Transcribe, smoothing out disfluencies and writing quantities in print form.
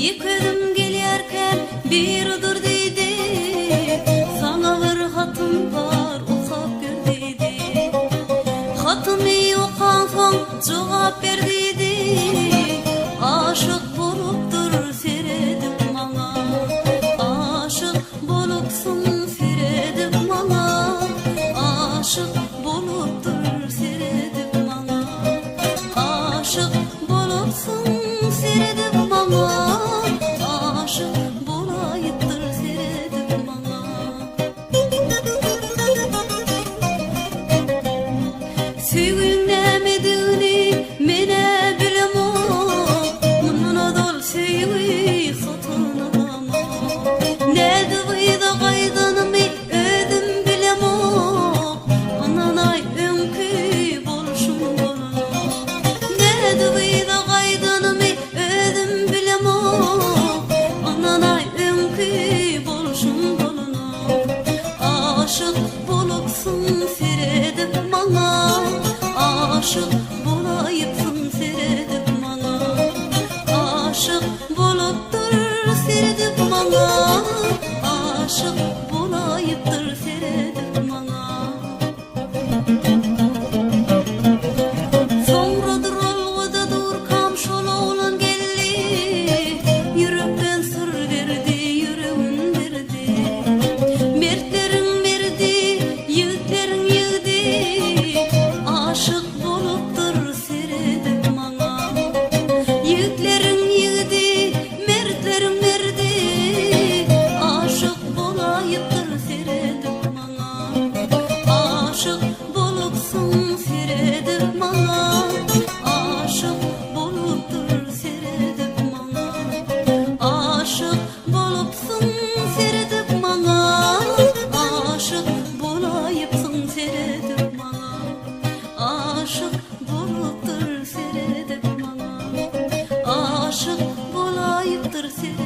Yıkadım gelirken bir dur dedi. Sana bir hatım var okap gör dedi. Hatımı okan son cevap ver dedi. Aşık bolupdur seredim bana. Aşık bolupsun seredim bana. Aşık bolupdur seredim bana. Aşık bolupsun seredim bana. Aşık bolayıptır seredim bana. Sügün demediğini mene bilemo. Mununa dol sügü satın alama. Ne dıvıydı kaydanımı ödüm bilemo. Ananay önkü bolşum bolana. Ne dıvıydı kaydanımı ödüm bilemo. Ananay önkü bolşum bolana. Aşık bolupsun seredim bana. Aşık bolayıpsın seredim bana. Aşık boluptur seredim bana. Aşık bolayıptır seredim bana. Sonradır olğuda dur kamşola olan geldi. Yürekten sır verdi, yüreğin verdi. Mertlerin verdi, yiğitlerin yığdı. Aşık boluptur seredim bana. Yiğitlerin yığdı, mertlerin verdi. Aşık bolayıptır seredim bana. Aşık bolupsun seredim bana. Aşık boluptur seredim bana. Aşık bolupsun seredim bana. Aşık bolayıpsın seredim bana. Aşık boluptur seredim bana. Aşık bolayıptır seredim